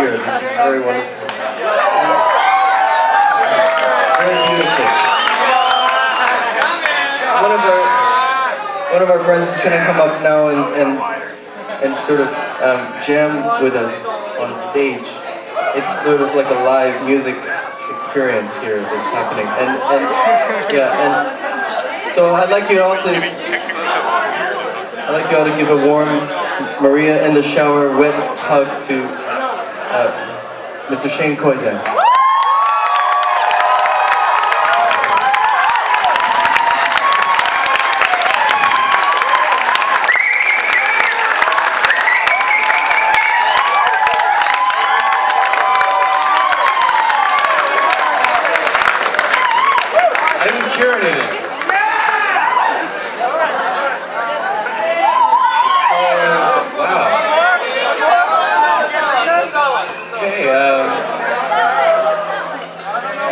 here. This is very wonderful. Very beautiful. One of our friends is going to come up now and sort of jam with us on stage. It's sort of like a live music experience here that's happening. And so I'd like you all to give a warm Maria in the shower wet hug to Mr. Shane Koyczan.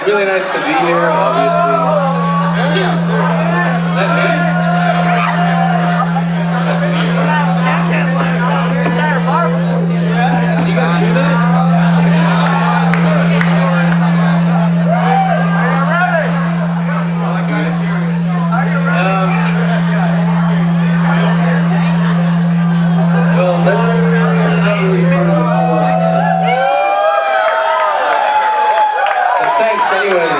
Really nice to be here, obviously. Is that me? That's me. Can you guys hear that? Well, that's not really part of the call. Thanks anyway.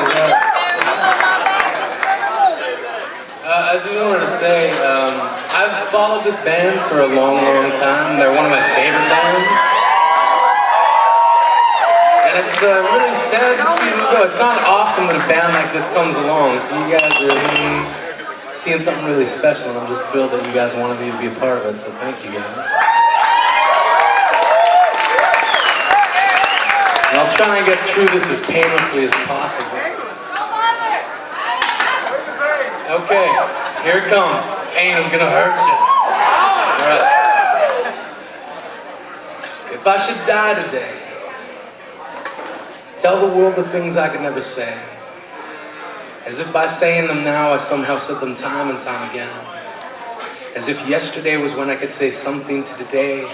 As you know what to say, I've followed this band for a long, long time. They're one of my favorite bands. And it's really sad to see them go. It's not often that a band like this comes along, so you guys are really seeing something really special, and I'm just thrilled that you guys wanted me to be a part of it, so thank you guys. And I'll try and get through this as painlessly as possible. Okay, here it comes. Pain is gonna hurt you. Alright. If I should die today, tell the world the things I could never say. As if by saying them now, I somehow said them time and time again. As if yesterday was when I could say something to today.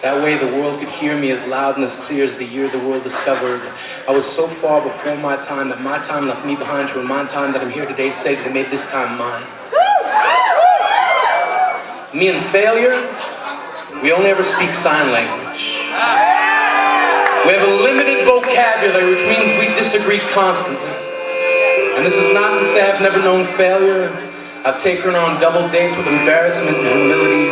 That way the world could hear me as loud and as clear as the year the world discovered. I was so far before my time that my time left me behind to remind time that I'm here today to say that I made this time mine. Me and failure, we only ever speak sign language. We have a limited vocabulary, which means we disagree constantly. And this is not to say I've never known failure. I've taken on double dates with embarrassment and humility.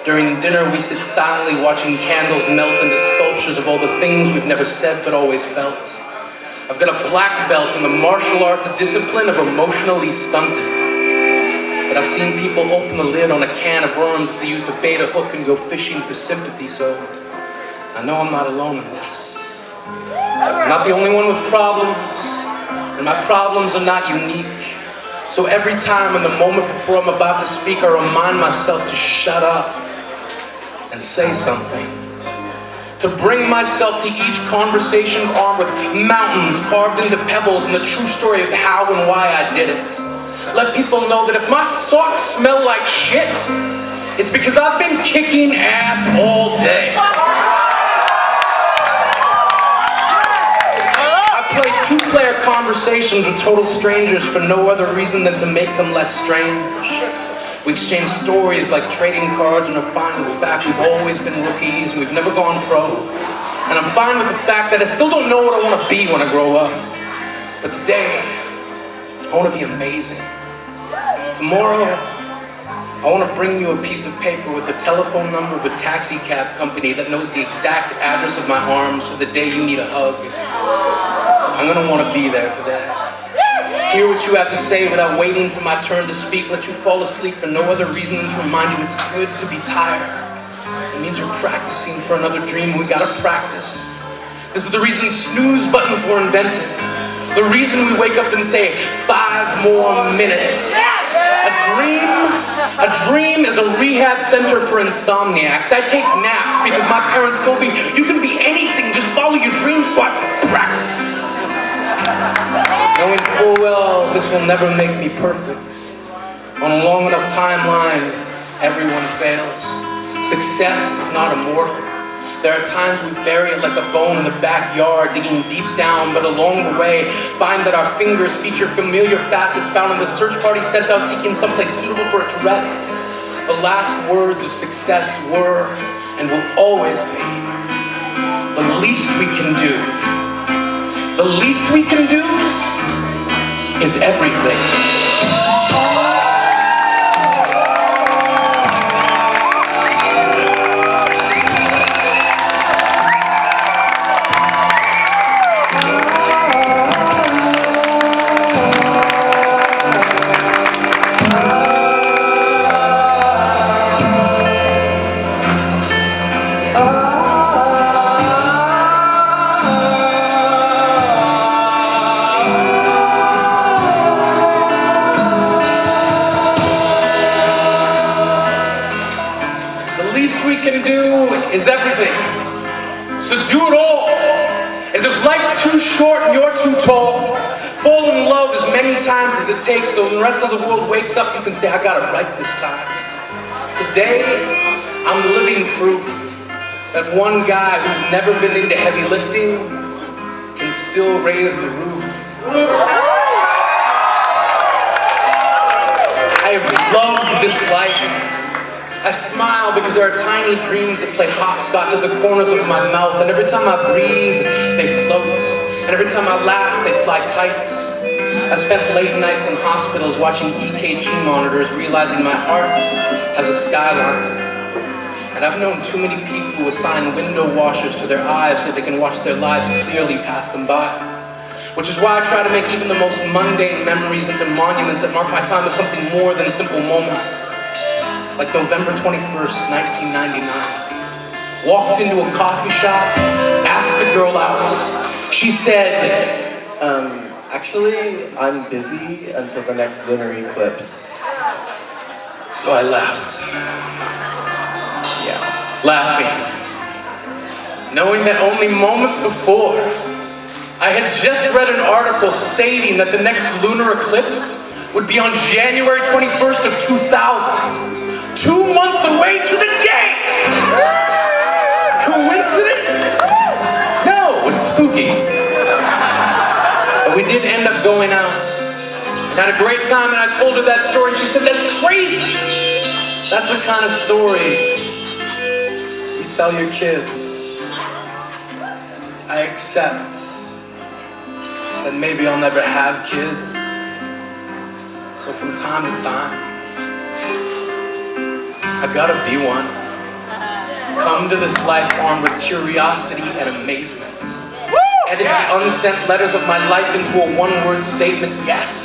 During dinner, we sit silently watching candles melt into sculptures of all the things we've never said but always felt. I've got a black belt in the martial arts discipline of emotionally stunted. But I've seen people open the lid on a can of worms that they use to bait a hook and go fishing for sympathy, so I know I'm not alone in this. I'm not the only one with problems, and my problems are not unique. So every time in the moment before I'm about to speak, I remind myself to shut up and say something. To bring myself to each conversation armed with mountains carved into pebbles and the true story of how and why I did it. Let people know that if my socks smell like shit, it's because I've been kicking ass all day. I play two-player conversations with total strangers for no other reason than to make them less strange. We exchange stories like trading cards and are fine with the fact we've always been rookies and we've never gone pro. And I'm fine with the fact that I still don't know what I want to be when I grow up. But today, I want to be amazing. Tomorrow, I want to bring you a piece of paper with the telephone number of a taxi cab company that knows the exact address of my arms for the day you need a hug. I'm going to want to be there for that. Hear what you have to say without waiting for my turn to speak. Let you fall asleep for no other reason than to remind you it's good to be tired. It means you're practicing for another dream. We gotta practice. This is the reason snooze buttons were invented. The reason we wake up and say, 5 more minutes. A dream is a rehab center for insomniacs. I take naps because my parents told me, you can be anything, just follow your dreams, so I practice. Knowing full well this will never make me perfect. On a long enough timeline, everyone fails. Success is not immortal. There are times we bury it like a bone in the backyard, digging deep down, but along the way, find that our fingers feature familiar facets found in the search party sent out seeking someplace suitable for it to rest. The last words of success were, and will always be, the least we can do. The least we can do is everything. Is everything. So do it all. As if life's too short and you're too tall. Fall in love as many times as it takes so when the rest of the world wakes up you can say, I got it right this time. Today, I'm living proof that one guy who's never been into heavy lifting can still raise the roof. I have loved this life. I smile because there are tiny dreams that play hopscotch at the corners of my mouth, and every time I breathe, they float, and every time I laugh, they fly kites. I spent late nights in hospitals watching EKG monitors, realizing my heart has a skyline. And I've known too many people who assign window washers to their eyes so they can watch their lives clearly pass them by. Which is why I try to make even the most mundane memories into monuments that mark my time as something more than simple moments. Like November 21st, 1999. Walked into a coffee shop, asked a girl out. She said, actually, I'm busy until the next lunar eclipse. So I laughed. Yeah. Laughing. Knowing that only moments before, I had just read an article stating that the next lunar eclipse would be on January 21st of 2000. 2 months away to the day! Coincidence? No, it's spooky. But we did end up going out and had a great time, and I told her that story and she said, that's crazy! That's the kind of story you tell your kids. I accept that maybe I'll never have kids. So from time to time, I gotta be one. Come to this life armed with curiosity and amazement. Edit the unsent letters of my life into a one-word statement, yes.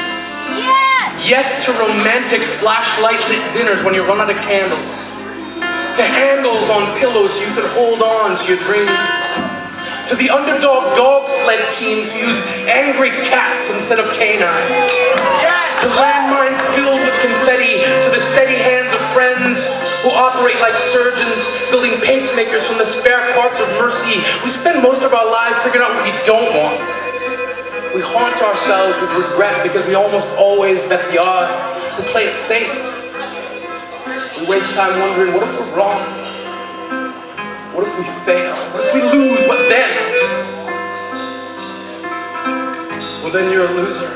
Yes! Yes to romantic flashlight-lit dinners when you run out of candles. To handles on pillows so you can hold on to your dreams. To the underdog dog sled teams who use angry cats instead of canines. To landmines filled with confetti, to the steady hands of friends who operate like surgeons, building pacemakers from the spare parts of mercy. We spend most of our lives figuring out what we don't want. We haunt ourselves with regret because we almost always bet the odds. We play it safe. We waste time wondering, what if we're wrong? What if we fail? What if we lose? What then? Well, then you're a loser.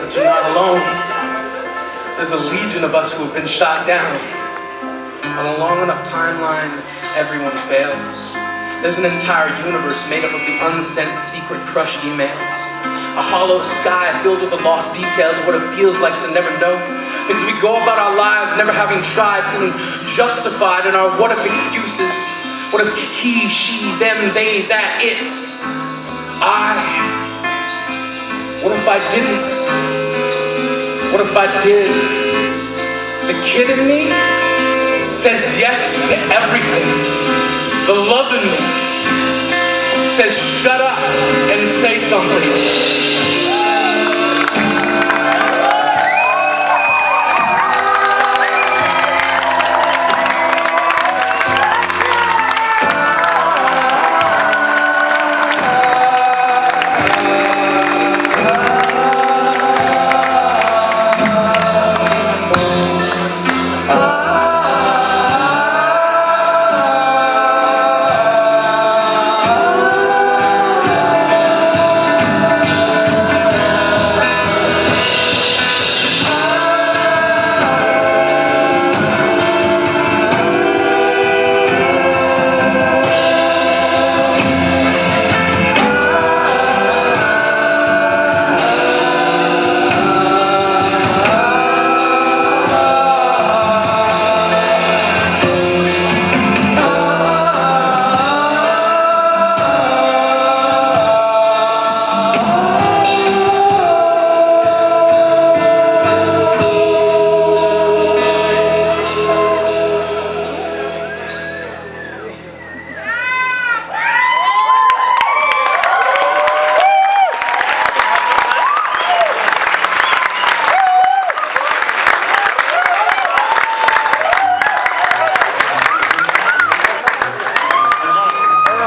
But you're not alone. There's a legion of us who have been shot down. On a long enough timeline, everyone fails. There's an entire universe made up of the unsent secret crush emails. A hollow sky filled with the lost details of what it feels like to never know. Because we go about our lives never having tried, feeling justified in our what if excuses. What if he, she, them, they, that, it? I. What if I didn't? What if I did? The kid in me says yes to everything. The love in me says shut up and say something.